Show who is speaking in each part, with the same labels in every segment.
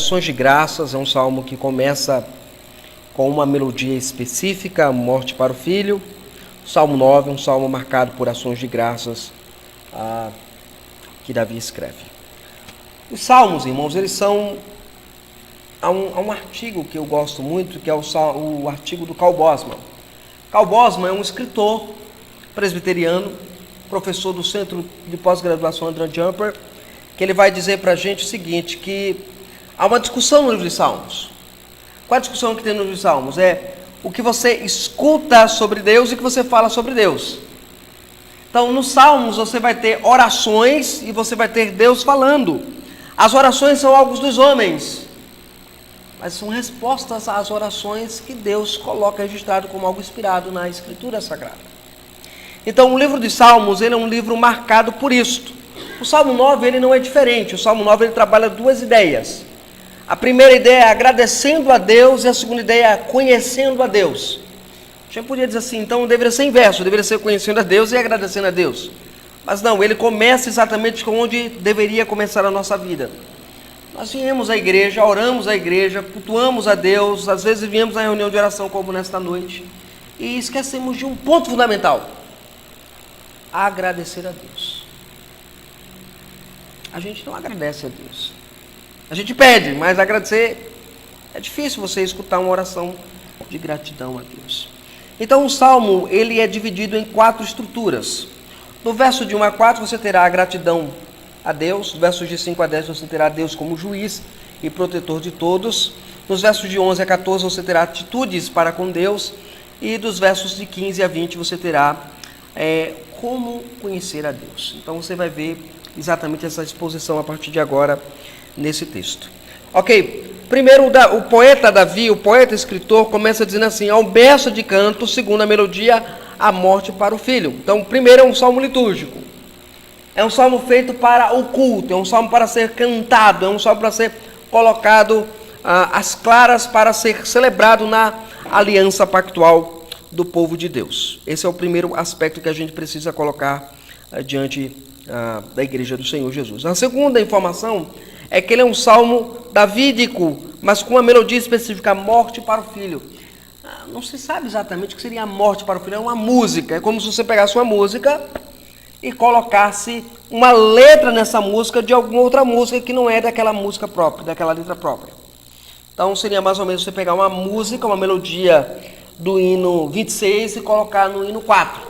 Speaker 1: ações de graças, é um salmo que começa com uma melodia específica, morte para o filho. O Salmo 9 é um salmo marcado por ações de graças que Davi escreve. Os salmos, irmãos, eles são... Há um artigo que eu gosto muito, que é o artigo do Karl Bosman. Karl Bosman é um escritor presbiteriano, professor do Centro de Pós-Graduação André Jumper, que ele vai dizer para a gente o seguinte, que há uma discussão no livro de Salmos. Qual a discussão que tem no livro de Salmos? É o que você escuta sobre Deus e o que você fala sobre Deus. Então, nos Salmos você vai ter orações e você vai ter Deus falando. As orações são algo dos homens, mas são respostas às orações que Deus coloca registrado como algo inspirado na Escritura Sagrada. Então, o livro de Salmos, ele é um livro marcado por isto. O Salmo 9, ele não é diferente. O Salmo 9, ele trabalha duas ideias. A primeira ideia é agradecendo a Deus e a segunda ideia é conhecendo a Deus. A gente podia dizer assim, então deveria ser inverso, deveria ser conhecendo a Deus e agradecendo a Deus. Mas não, ele começa exatamente com onde deveria começar a nossa vida. Nós viemos à igreja, oramos à igreja, cultuamos a Deus, às vezes viemos à reunião de oração como nesta noite, e esquecemos de um ponto fundamental: agradecer a Deus. A gente não agradece a Deus. A gente pede, mas agradecer, é difícil você escutar uma oração de gratidão a Deus. Então o Salmo, ele é dividido em 4 estruturas. No verso de 1 a 4 você terá a gratidão a Deus. Nos versos de 5 a 10 você terá Deus como juiz e protetor de todos. Nos versos de 11 a 14 você terá atitudes para com Deus. E dos versos de 15 a 20 você terá como conhecer a Deus. Então você vai ver exatamente essa exposição a partir de agora nesse texto. Ok, primeiro o poeta Davi, o poeta escritor, começa dizendo assim: ao berço de canto, segundo a melodia, a morte para o filho. Então, primeiro é um salmo litúrgico. É um salmo feito para o culto, é um salmo para ser cantado, é um salmo para ser colocado às claras, para ser celebrado na aliança pactual do povo de Deus. Esse é o primeiro aspecto que a gente precisa colocar diante da igreja do Senhor Jesus. A segunda informação é que ele é um salmo davídico, mas com uma melodia específica, morte para o filho. Não se sabe exatamente o que seria a morte para o filho, é uma música. É como se você pegasse uma música e colocasse uma letra nessa música de alguma outra música que não é daquela música própria, daquela letra própria. Então seria mais ou menos você pegar uma música, uma melodia do hino 26 e colocar no hino 4,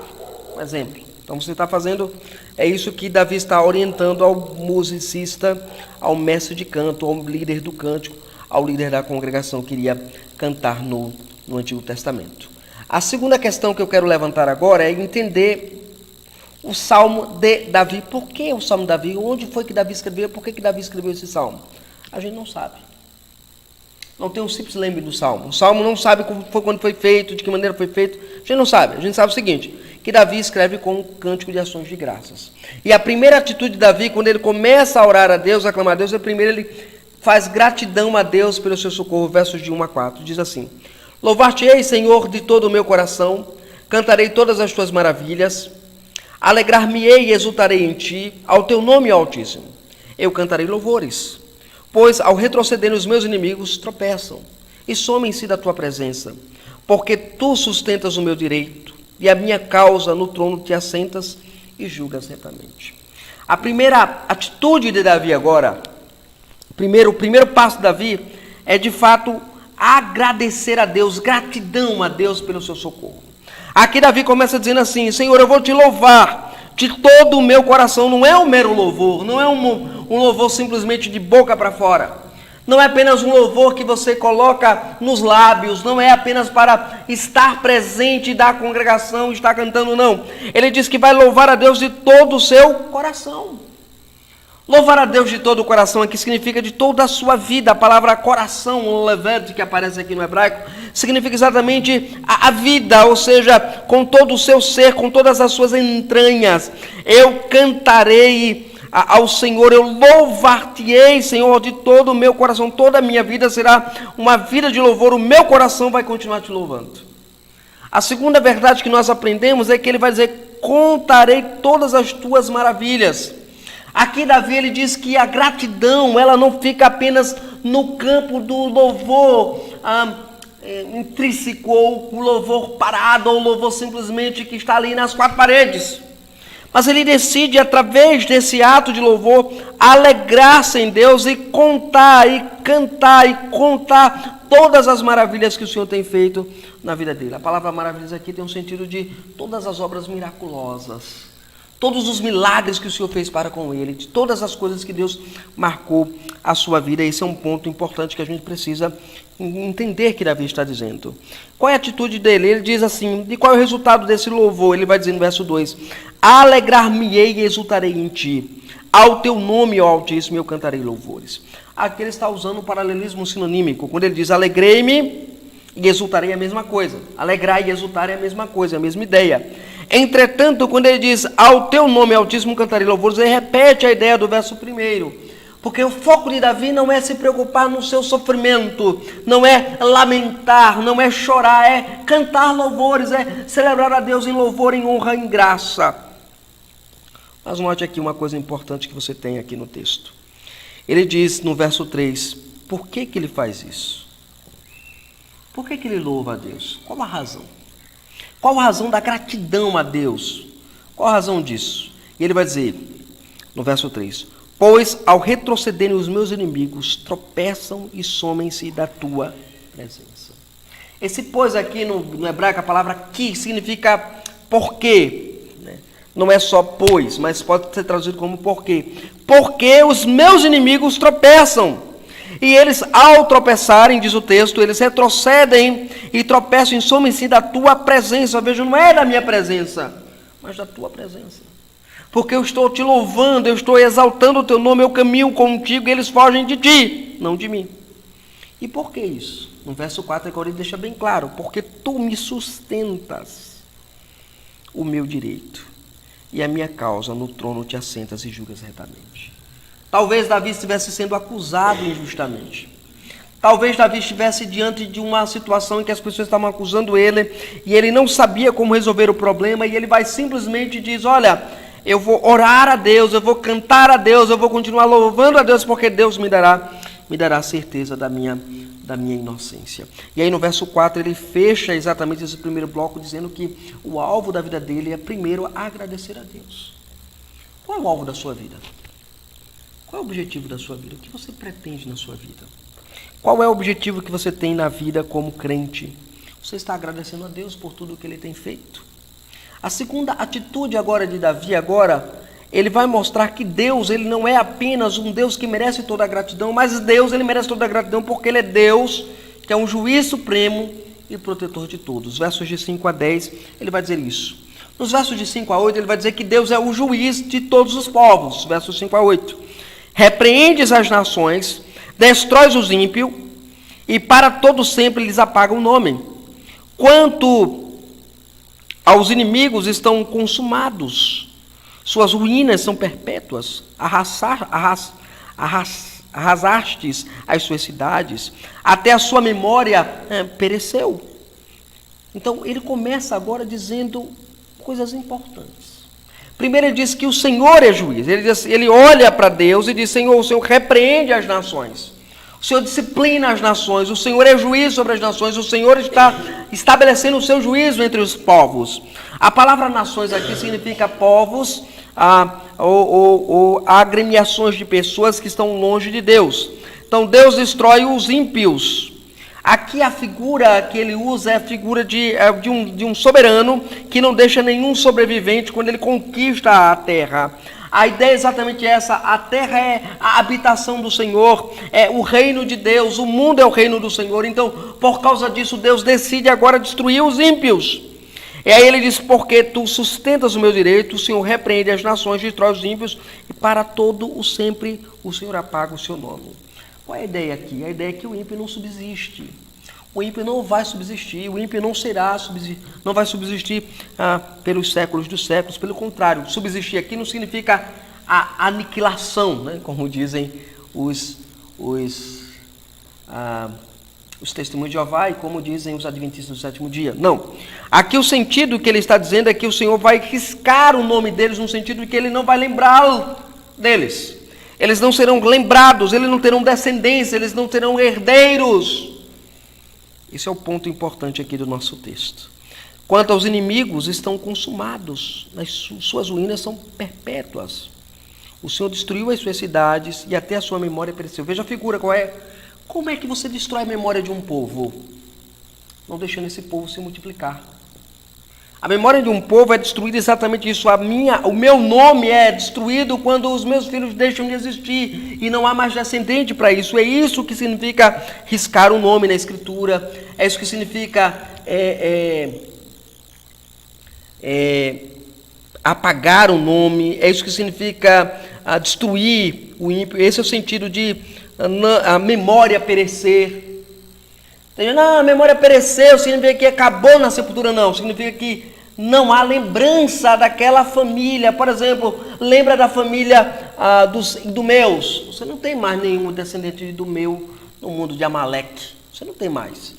Speaker 1: por exemplo. Então você está fazendo, é isso que Davi está orientando ao musicista, ao mestre de canto, ao líder do cântico, ao líder da congregação que iria cantar no Antigo Testamento. A segunda questão que eu quero levantar agora é entender o Salmo de Davi. Por que o Salmo de Davi? Onde foi que Davi escreveu? Por que Davi escreveu esse Salmo? A gente não sabe. Não tem um simples lembre do Salmo. O Salmo não sabe quando foi feito, de que maneira foi feito. A gente não sabe. A gente sabe o seguinte, que Davi escreve com um cântico de ações de graças. E a primeira atitude de Davi, quando ele começa a orar a Deus, a clamar a Deus, primeiro ele faz gratidão a Deus pelo seu socorro. Versos de 1 a 4, diz assim: louvar-te-ei, Senhor, de todo o meu coração, cantarei todas as tuas maravilhas, alegrar-me-ei e exultarei em ti, ao teu nome altíssimo. Eu cantarei louvores, pois ao retroceder os meus inimigos tropeçam e somem-se da tua presença, porque tu sustentas o meu direito e a minha causa no trono te assentas e julgas retamente. A primeira atitude de Davi agora, o primeiro passo de Davi é de fato agradecer a Deus, gratidão a Deus pelo seu socorro. Aqui Davi começa dizendo assim: Senhor, eu vou te louvar de todo o meu coração. Não é um mero louvor, não é um louvor simplesmente de boca para fora. Não é apenas um louvor que você coloca nos lábios, não é apenas para estar presente da congregação, estar cantando, não. Ele diz que vai louvar a Deus de todo o seu coração. Louvar a Deus de todo o coração aqui significa de toda a sua vida. A palavra coração, levet, que aparece aqui no hebraico, significa exatamente a vida, ou seja, com todo o seu ser, com todas as suas entranhas. Eu cantarei ao Senhor, eu louvar-te-ei, Senhor, de todo o meu coração. Toda a minha vida será uma vida de louvor, o meu coração vai continuar te louvando. A segunda verdade que nós aprendemos é que ele vai dizer: contarei todas as tuas maravilhas. Aqui Davi ele diz que a gratidão, ela não fica apenas no campo do louvor intrínseco, ou o louvor parado, ou o louvor simplesmente que está ali nas quatro paredes. Mas ele decide, através desse ato de louvor, alegrar-se em Deus e contar, e cantar, e contar todas as maravilhas que o Senhor tem feito na vida dele. A palavra maravilhas aqui tem um sentido de todas as obras miraculosas, todos os milagres que o Senhor fez para com ele, de todas as coisas que Deus marcou a sua vida. Esse é um ponto importante que a gente precisa entender que Davi está dizendo. Qual é a atitude dele? Ele diz assim, e qual é o resultado desse louvor? Ele vai dizer no verso 2, alegrar-me-ei e exultarei em ti, ao teu nome, ó Altíssimo, eu cantarei louvores. Aqui ele está usando um paralelismo sinonímico, quando ele diz alegrei-me e exultarei, é a mesma coisa. Alegrar e exultar é a mesma coisa, é a mesma ideia. Entretanto, quando ele diz ao teu nome, Altíssimo, cantarei louvores, ele repete a ideia do verso 1. Porque o foco de Davi não é se preocupar no seu sofrimento, não é lamentar, não é chorar, é cantar louvores, é celebrar a Deus em louvor, em honra, em graça. Mas note aqui uma coisa importante que você tem aqui no texto. Ele diz no verso 3, por que ele faz isso? Por que ele louva a Deus? Qual a razão? Qual a razão da gratidão a Deus? Qual a razão disso? E ele vai dizer, no verso 3, pois ao retrocederem os meus inimigos, tropeçam e somem-se da tua presença. Esse pois aqui no hebraico, a palavra que significa porquê. Não é só pois, mas pode ser traduzido como porquê. Porque os meus inimigos tropeçam. E eles, ao tropeçarem, diz o texto, eles retrocedem e tropeçam e somem-se da tua presença. Veja, não é da minha presença, mas da tua presença. Porque eu estou te louvando, eu estou exaltando o teu nome, eu caminho contigo e eles fogem de ti, não de mim. E por que isso? No verso 4 agora ele deixa bem claro, porque tu me sustentas o meu direito e a minha causa no trono te assentas e julgas retamente. Talvez Davi estivesse sendo acusado injustamente. Talvez Davi estivesse diante de uma situação em que as pessoas estavam acusando ele e ele não sabia como resolver o problema e ele vai simplesmente e diz, olha, eu vou orar a Deus, eu vou cantar a Deus, eu vou continuar louvando a Deus, porque Deus me dará certeza da minha inocência. E aí no verso 4 ele fecha exatamente esse primeiro bloco dizendo que o alvo da vida dele é primeiro agradecer a Deus. Qual é o alvo da sua vida? Qual é o objetivo da sua vida? O que você pretende na sua vida? Qual é o objetivo que você tem na vida como crente? Você está agradecendo a Deus por tudo que ele tem feito? A segunda atitude agora de Davi, ele vai mostrar que Deus, ele não é apenas um Deus que merece toda a gratidão, mas Deus, ele merece toda a gratidão porque ele é Deus, que é um juiz supremo e protetor de todos. Versos de 5 a 10, ele vai dizer isso. Nos versos de 5 a 8, ele vai dizer que Deus é o juiz de todos os povos. Versos 5 a 8. Repreendes as nações, destróis os ímpios, e para todo sempre lhes apaga o nome. Quanto aos inimigos estão consumados, suas ruínas são perpétuas, arrasastes as suas cidades, até a sua memória pereceu. Então ele começa agora dizendo coisas importantes. Primeiro ele diz que o Senhor é juiz, ele olha para Deus e diz, Senhor, o Senhor repreende as nações. O Senhor disciplina as nações, o Senhor é juiz sobre as nações, o Senhor está estabelecendo o seu juízo entre os povos. A palavra nações aqui significa povos ou agremiações de pessoas que estão longe de Deus. Então Deus destrói os ímpios. Aqui a figura que ele usa é a figura de um soberano que não deixa nenhum sobrevivente quando ele conquista a terra. A ideia é exatamente essa, a terra é a habitação do Senhor, é o reino de Deus, o mundo é o reino do Senhor. Então, por causa disso, Deus decide agora destruir os ímpios. E aí ele diz, porque tu sustentas o meu direito, o Senhor repreende as nações, destrói os ímpios, e para todo o sempre o Senhor apaga o seu nome. Qual é a ideia aqui? A ideia é que o ímpio não subsiste. O ímpio não vai subsistir, o ímpio não vai subsistir pelos séculos dos séculos. Pelo contrário, subsistir aqui não significa a aniquilação, né? Como dizem os testemunhos de Jeová e como dizem os adventistas do sétimo dia. Não. Aqui o sentido que ele está dizendo é que o Senhor vai riscar o nome deles, no sentido de que ele não vai lembrá-lo deles. Eles não serão lembrados, eles não terão descendência, eles não terão herdeiros. Esse é o ponto importante aqui do nosso texto. Quanto aos inimigos, estão consumados, suas ruínas são perpétuas. O Senhor destruiu as suas cidades e até a sua memória pereceu. Veja a figura qual é. Como é que você destrói a memória de um povo? Não deixando esse povo se multiplicar. A memória de um povo é destruída exatamente isso. O meu nome é destruído quando os meus filhos deixam de existir e não há mais descendente para isso. É isso que significa riscar o nome na Escritura. É isso que significa apagar o nome. É isso que significa destruir o ímpio. Esse é o sentido de a memória perecer. Não, a memória pereceu, significa que acabou na sepultura, não. Significa que não há lembrança daquela família. Por exemplo, lembra da família dos idumeus. Você não tem mais nenhum descendente de idumeu no mundo de Amaleque. Você não tem mais.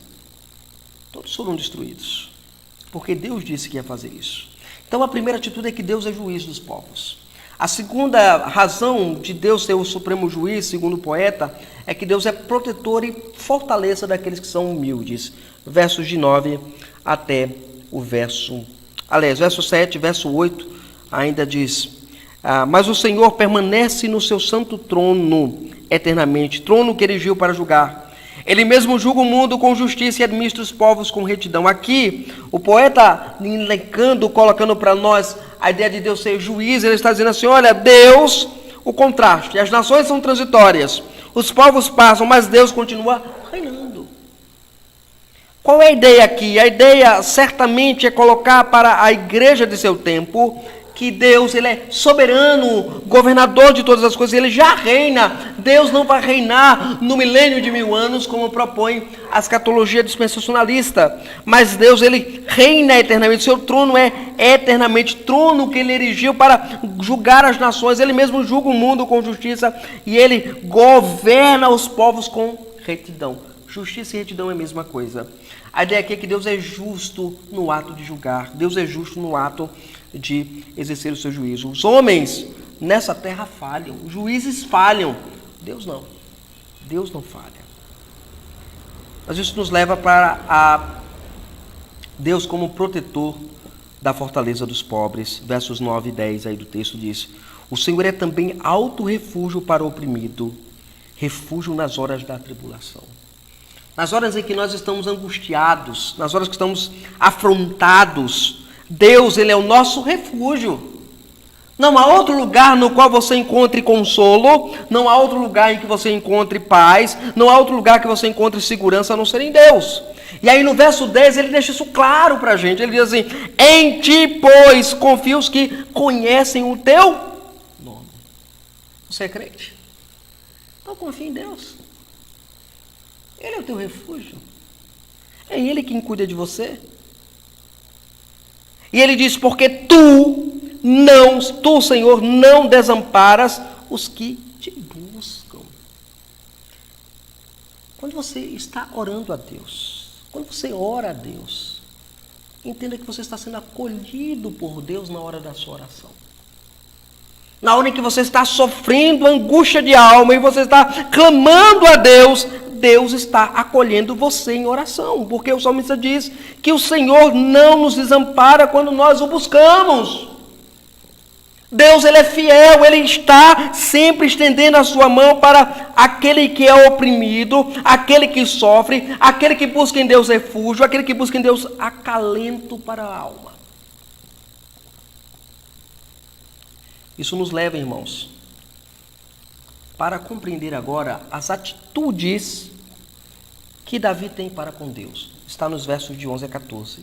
Speaker 1: Todos foram destruídos. Porque Deus disse que ia fazer isso. Então a primeira atitude é que Deus é juiz dos povos. A segunda razão de Deus ser o supremo juiz, segundo o poeta, é que Deus é protetor e fortaleza daqueles que são humildes. Versos de 9 até o verso 7, verso 8, ainda diz: mas o Senhor permanece no seu santo trono eternamente, trono que erigiu para julgar. Ele mesmo julga o mundo com justiça e administra os povos com retidão. Aqui, o poeta elencando, colocando para nós a ideia de Deus ser juiz, ele está dizendo assim: olha, Deus, o contraste, as nações são transitórias, os povos passam, mas Deus continua reinando. Qual é a ideia aqui? A ideia certamente é colocar para a igreja de seu tempo que Deus, ele é soberano, governador de todas as coisas, ele já reina. Deus não vai reinar no milênio de 1000 anos, como propõe a escatologia dispensacionalista, mas Deus, ele reina eternamente, seu trono é eternamente, trono que ele erigiu para julgar as nações, ele mesmo julga o mundo com justiça e ele governa os povos com retidão. Justiça e retidão é a mesma coisa. A ideia aqui é que Deus é justo no ato de julgar, Deus é justo no ato de exercer o seu juízo. Os homens nessa terra falham, os juízes falham, Deus não falha. Mas isso nos leva para a Deus como protetor da fortaleza dos pobres. Versos 9 e 10 aí do texto diz: o Senhor é também alto refúgio para o oprimido, refúgio nas horas da tribulação. Nas horas em que nós estamos angustiados, nas horas que estamos afrontados, Deus, ele é o nosso refúgio. Não há outro lugar no qual você encontre consolo, não há outro lugar em que você encontre paz, não há outro lugar que você encontre segurança a não ser em Deus. E aí no verso 10 ele deixa isso claro para a gente. Ele diz assim: em ti, pois, confio os que conhecem o teu nome. Você é crente? Então confia em Deus. Ele é o teu refúgio. É Ele quem cuida de você. E Ele diz: porque tu, Senhor, não desamparas os que te buscam. Quando você está orando a Deus, quando você ora a Deus, entenda que você está sendo acolhido por Deus na hora da sua oração. Na hora em que você está sofrendo angústia de alma e você está clamando a Deus, Deus está acolhendo você em oração, porque o salmista diz que o Senhor não nos desampara quando nós o buscamos. Deus, ele é fiel, ele está sempre estendendo a sua mão para aquele que é oprimido, aquele que sofre, aquele que busca em Deus refúgio, aquele que busca em Deus acalento para a alma. Isso nos leva, irmãos, para compreender agora as atitudes que Davi tem para com Deus. Está nos versos de 11 a 14.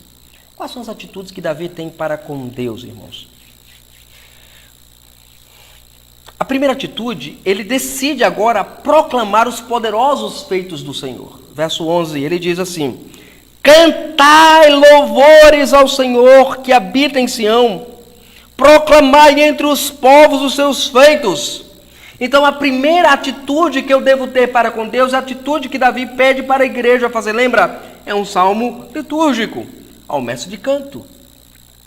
Speaker 1: Quais são as atitudes que Davi tem para com Deus, irmãos? A primeira atitude, ele decide agora proclamar os poderosos feitos do Senhor. Verso 11, ele diz assim: cantai louvores ao Senhor que habita em Sião, proclamai entre os povos os seus feitos. Então a primeira atitude que eu devo ter para com Deus é a atitude que Davi pede para a igreja fazer. Lembra? É um salmo litúrgico, ao mestre de canto.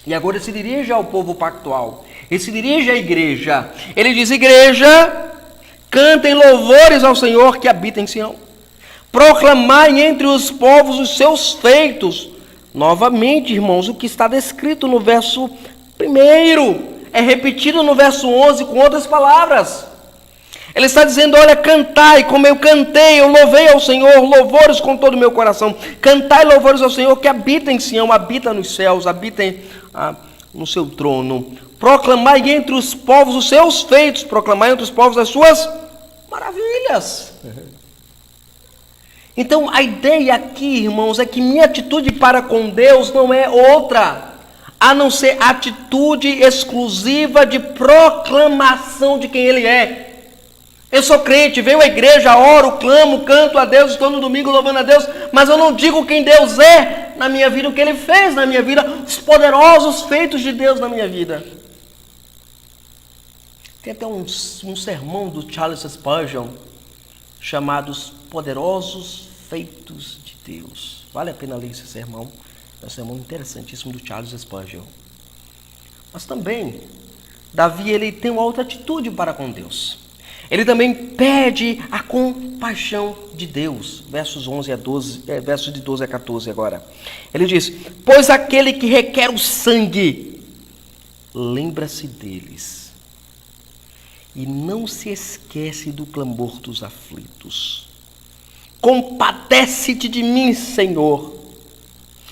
Speaker 1: E agora ele se dirige ao povo pactual. Ele se dirige à igreja. Ele diz: igreja, Cantem louvores ao Senhor que habita em Sião. Proclamai entre os povos os seus feitos. Novamente, irmãos, o que está descrito no verso 1 é repetido no verso 11 com outras palavras. Ele está dizendo, olha, cantai como eu cantei, eu louvei ao Senhor, louvores com todo o meu coração. Cantai louvores ao Senhor que habita em Sião, habita nos céus, habita no seu trono. Proclamai entre os povos os seus feitos, proclamai entre os povos as suas maravilhas. Então, a ideia aqui, irmãos, é que minha atitude para com Deus não é outra, a não ser atitude exclusiva de proclamação de quem Ele é. Eu sou crente, venho à igreja, oro, clamo, canto a Deus, estou no domingo louvando a Deus, mas eu não digo quem Deus é na minha vida, o que Ele fez na minha vida, os poderosos feitos de Deus na minha vida. Tem até um sermão do Charles Spurgeon, chamado Os Poderosos Feitos de Deus. Vale a pena ler esse sermão, é um sermão interessantíssimo do Charles Spurgeon. Mas também, Davi, ele tem uma outra atitude para com Deus. Ele também pede a compaixão de Deus. Versos de 12 a 14 agora. Ele diz, pois aquele que requer o sangue, lembra-se deles, e não se esquece do clamor dos aflitos. Compadece-te de mim, Senhor.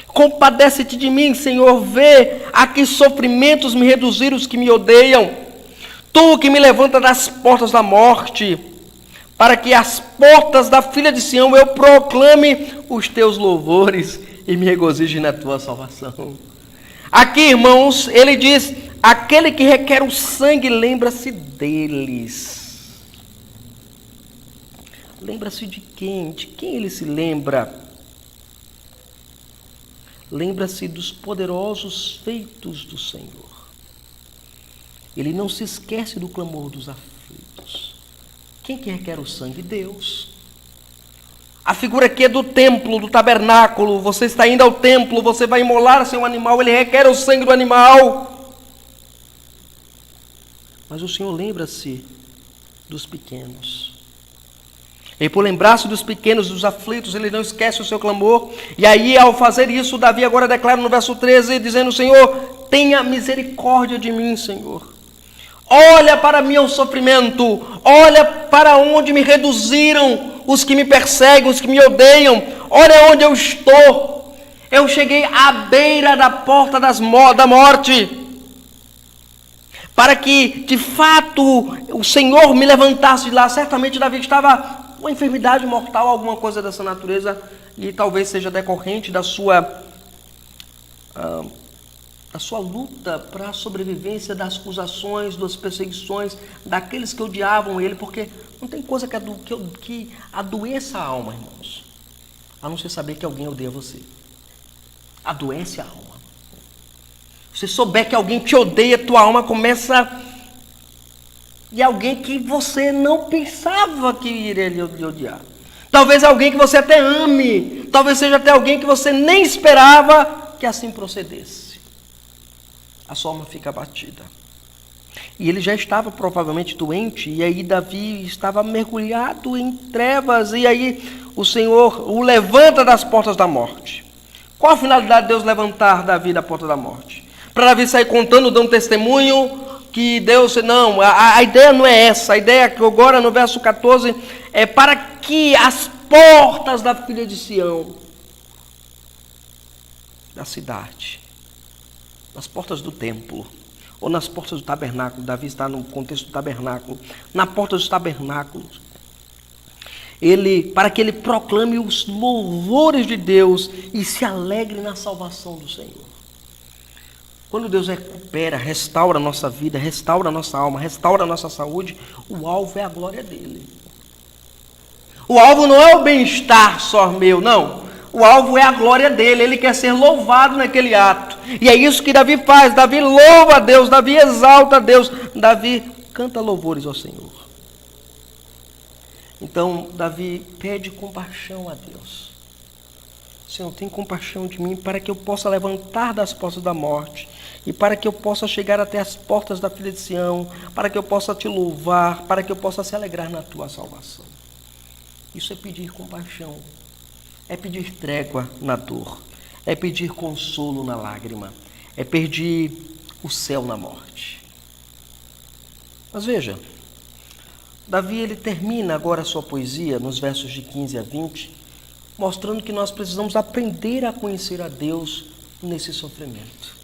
Speaker 1: Compadece-te de mim, Senhor. Vê a que sofrimentos me reduziram os que me odeiam. Tu que me levanta das portas da morte, para que as portas da filha de Sião eu proclame os teus louvores e me regozije na tua salvação. Aqui, irmãos, ele diz, aquele que requer o sangue, lembra-se deles. Lembra-se de quem? De quem ele se lembra? Lembra-se dos poderosos feitos do Senhor. Ele não se esquece do clamor dos aflitos. Quem que requer o sangue? Deus. A figura aqui é do templo, do tabernáculo. Você está indo ao templo, você vai imolar seu animal, ele requer o sangue do animal. Mas o Senhor lembra-se dos pequenos. E por lembrar-se dos pequenos, dos aflitos, ele não esquece o seu clamor. E aí, ao fazer isso, Davi agora declara no verso 13, dizendo, Senhor, tenha misericórdia de mim, Senhor. Olha para meu sofrimento, olha para onde me reduziram os que me perseguem, os que me odeiam. Olha onde eu estou. Eu cheguei à beira da porta da morte. Para que, de fato, o Senhor me levantasse de lá. Certamente Davi estava com uma enfermidade mortal, alguma coisa dessa natureza, e talvez seja decorrente da sua luta para a sobrevivência, das acusações, das perseguições, daqueles que odiavam ele, porque não tem coisa que adoeça a alma, irmãos, a não ser saber que alguém odeia você. Adoece a alma. Se souber que alguém te odeia, tua alma começa... E alguém que você não pensava que iria lhe odiar. Talvez alguém que você até ame, talvez seja até alguém que você nem esperava que assim procedesse. A sua alma fica abatida. E ele já estava provavelmente doente, e aí Davi estava mergulhado em trevas, e aí o Senhor o levanta das portas da morte. Qual a finalidade de Deus levantar Davi da porta da morte? Para Davi sair contando, dando testemunho que Deus... Não, a ideia não é essa. A ideia que agora no verso 14 é para que as portas da filha de Sião, da cidade, nas portas do templo, ou nas portas do tabernáculo, Davi está no contexto do tabernáculo, na porta dos tabernáculos, para que ele proclame os louvores de Deus e se alegre na salvação do Senhor. Quando Deus recupera, restaura a nossa vida, restaura a nossa alma, restaura a nossa saúde, o alvo é a glória dele. O alvo não é o bem-estar só meu, não. O alvo é a glória dele, ele quer ser louvado naquele ato. E é isso que Davi faz. Davi louva a Deus, Davi exalta a Deus, Davi canta louvores ao Senhor. Então, Davi pede compaixão a Deus. Senhor, tem compaixão de mim para que eu possa levantar das portas da morte e para que eu possa chegar até as portas da filha de Sião, para que eu possa te louvar, para que eu possa se alegrar na tua salvação. Isso é pedir compaixão, é pedir trégua na dor, é pedir consolo na lágrima, é pedir o céu na morte. Mas veja, Davi ele termina agora a sua poesia nos versos de 15 a 20, mostrando que nós precisamos aprender a conhecer a Deus nesse sofrimento.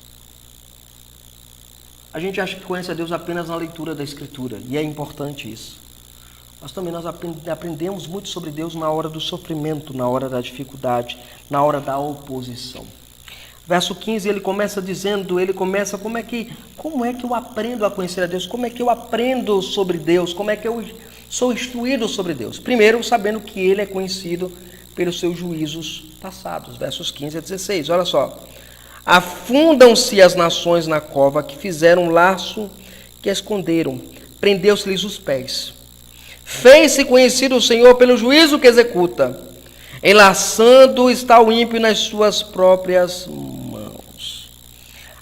Speaker 1: A gente acha que conhece a Deus apenas na leitura da Escritura, e é importante isso. Mas também nós aprendemos muito sobre Deus na hora do sofrimento, na hora da dificuldade, na hora da oposição. Verso 15, ele começa dizendo, como é que eu aprendo a conhecer a Deus? Como é que eu aprendo sobre Deus? Como é que eu sou instruído sobre Deus? Primeiro, sabendo que ele é conhecido pelos seus juízos passados. Versos 15 a 16, olha só. Afundam-se as nações na cova, que fizeram um laço que esconderam, prendeu-se-lhes os pés. Fez-se conhecido o Senhor pelo juízo que executa. Enlaçando está o ímpio nas suas próprias mãos.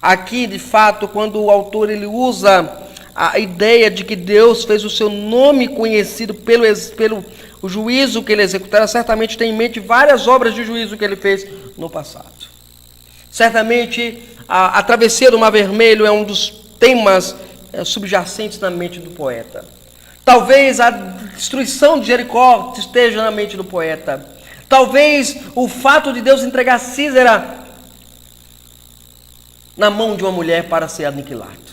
Speaker 1: Aqui, de fato, quando o autor ele usa a ideia de que Deus fez o seu nome conhecido pelo o juízo que ele executara, certamente tem em mente várias obras de juízo que ele fez no passado. Certamente, a travessia do Mar Vermelho é um dos temas subjacentes na mente do poeta. Talvez a destruição de Jericó esteja na mente do poeta. Talvez o fato de Deus entregar Sísera na mão de uma mulher para ser aniquilado.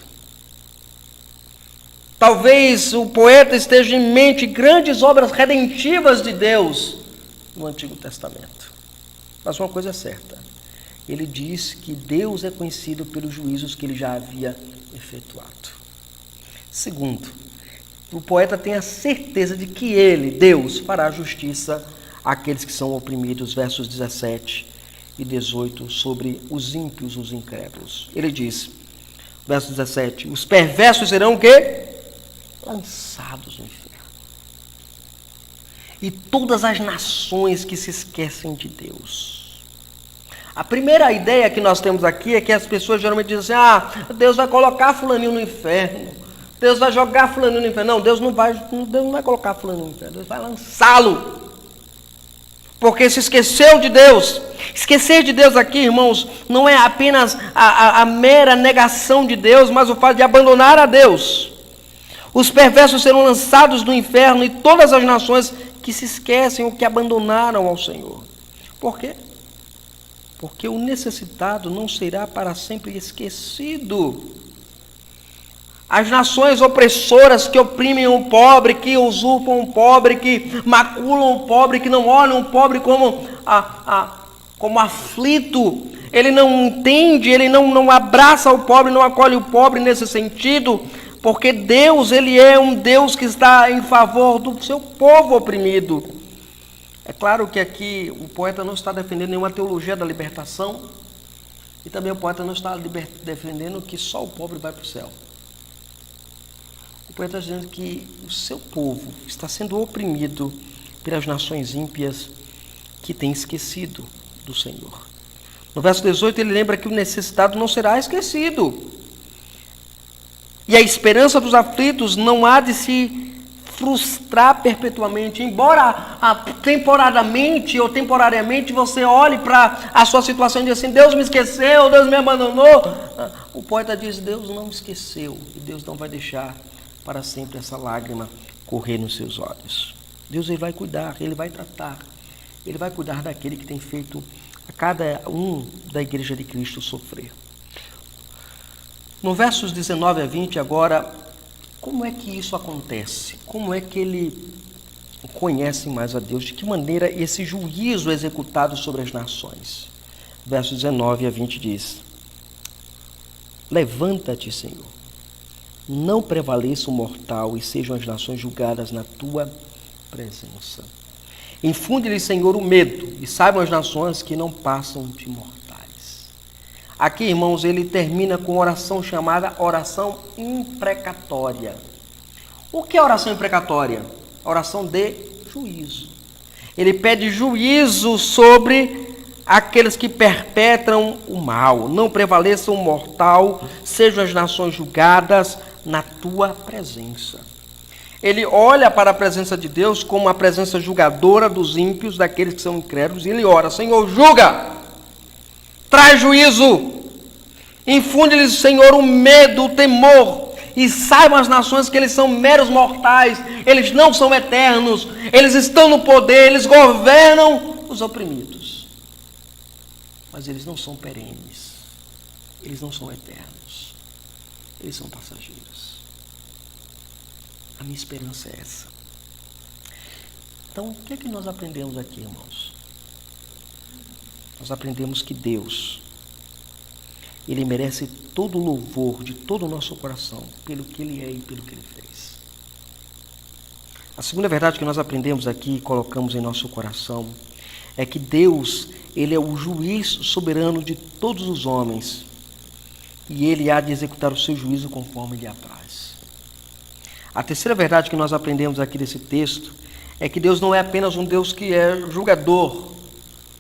Speaker 1: Talvez o poeta esteja em mente grandes obras redentivas de Deus no Antigo Testamento. Mas uma coisa é certa, ele diz que Deus é conhecido pelos juízos que ele já havia efetuado. Segundo, o poeta tem a certeza de que ele, Deus, fará justiça àqueles que são oprimidos, versos 17 e 18, sobre os ímpios, os incrédulos. Ele diz, verso 17, os perversos serão o quê? Lançados no inferno. E todas as nações que se esquecem de Deus. A primeira ideia que nós temos aqui é que as pessoas geralmente dizem assim, Deus vai colocar fulaninho no inferno. Deus vai jogar fulaninho no inferno. Não, Deus não vai colocar fulaninho no inferno. Deus vai lançá-lo. Porque se esqueceu de Deus. Esquecer de Deus aqui, irmãos, não é apenas a mera negação de Deus, mas o fato de abandonar a Deus. Os perversos serão lançados no inferno e todas as nações que se esquecem ou que abandonaram ao Senhor. Por quê? Porque o necessitado não será para sempre esquecido. As nações opressoras que oprimem o pobre, que usurpam o pobre, que maculam o pobre, que não olham o pobre como aflito, ele não entende, ele não abraça o pobre, não acolhe o pobre nesse sentido, porque Deus, ele é um Deus que está em favor do seu povo oprimido. É claro que aqui o poeta não está defendendo nenhuma teologia da libertação, e também o poeta não está defendendo que só o pobre vai para o céu. O poeta está dizendo que o seu povo está sendo oprimido pelas nações ímpias que têm esquecido do Senhor. No verso 18 ele lembra que o necessitado não será esquecido. E a esperança dos aflitos não há de se frustrar perpetuamente, embora temporariamente você olhe para a sua situação e diga assim, Deus me esqueceu, Deus me abandonou. O poeta diz, Deus não esqueceu e Deus não vai deixar para sempre essa lágrima correr nos seus olhos. Deus ele vai cuidar, ele vai tratar, ele vai cuidar daquele que tem feito a cada um da igreja de Cristo sofrer. No versos 19 a 20 agora, como é que isso acontece? Como é que ele conhece mais a Deus? De que maneira esse juízo é executado sobre as nações? Versos 19 a 20 diz, levanta-te, Senhor, não prevaleça o mortal e sejam as nações julgadas na tua presença. Infunde-lhe, Senhor, o medo e saibam as nações que não passam de mortais. Aqui, irmãos, ele termina com oração chamada oração imprecatória. O que é oração imprecatória? Oração de juízo. Ele pede juízo sobre aqueles que perpetram o mal. Não prevaleça o mortal, sejam as nações julgadas na tua presença. Ele olha para a presença de Deus como a presença julgadora dos ímpios, daqueles que são incrédulos, e ele ora: Senhor, julga, traz juízo, infunde-lhes, Senhor, o medo, o temor, e saibam as nações que eles são meros mortais, eles não são eternos, eles estão no poder, eles governam os oprimidos, mas eles não são perenes, eles não são eternos, eles são passageiros. A minha esperança é essa. Então, o que é que nós aprendemos aqui, irmãos? Nós aprendemos que Deus, Ele merece todo o louvor de todo o nosso coração, pelo que Ele é e pelo que Ele fez. A segunda verdade que nós aprendemos aqui e colocamos em nosso coração é que Deus, Ele é o juiz soberano de todos os homens e Ele há de executar o seu juízo conforme lhe apraz. A terceira verdade que nós aprendemos aqui desse texto é que Deus não é apenas um Deus que é julgador,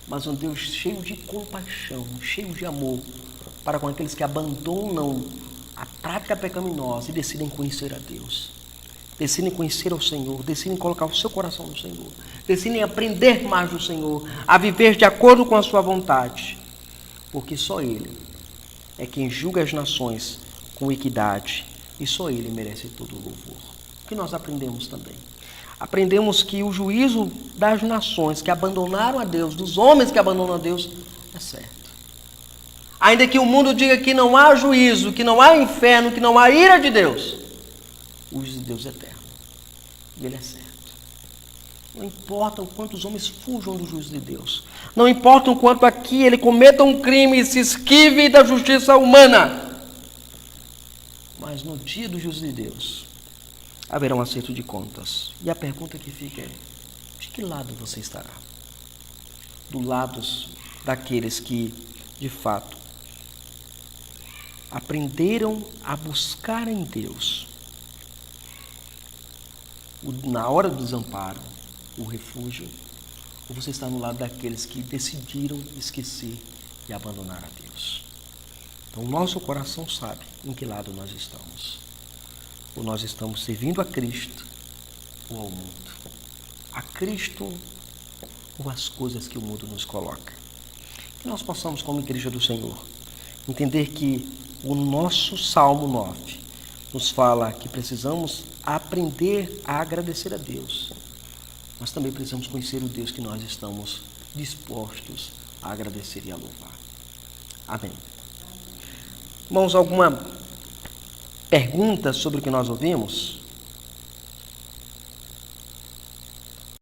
Speaker 1: mas um Deus cheio de compaixão, cheio de amor para com aqueles que abandonam a prática pecaminosa e decidem conhecer a Deus, decidem conhecer ao Senhor, decidem colocar o seu coração no Senhor, decidem aprender mais do Senhor, a viver de acordo com a sua vontade, porque só Ele é quem julga as nações com equidade e só Ele merece todo o louvor. O que nós aprendemos também? Aprendemos que o juízo das nações que abandonaram a Deus, dos homens que abandonam a Deus, é certo. Ainda que o mundo diga que não há juízo, que não há inferno, que não há ira de Deus, o juízo de Deus é eterno. E Ele é certo. Não importa o quanto os homens fujam do juízo de Deus. Não importa o quanto aqui ele cometa um crime e se esquive da justiça humana. Mas no dia do juízo de Deus, haverá um acerto de contas. E a pergunta que fica é: de que lado você estará? Do lado daqueles que, de fato, aprenderam a buscar em Deus, na hora do desamparo, o refúgio, ou você está no lado daqueles que decidiram esquecer e abandonar a Deus? Então, o nosso coração sabe em que lado nós estamos. Ou nós estamos servindo a Cristo ou ao mundo. A Cristo ou as coisas que o mundo nos coloca. Que nós possamos, como igreja do Senhor, entender que o nosso Salmo 9 nos fala que precisamos aprender a agradecer a Deus. Mas também precisamos conhecer o Deus que nós estamos dispostos a agradecer e a louvar. Amém. Irmãos, alguma pergunta sobre o que nós ouvimos?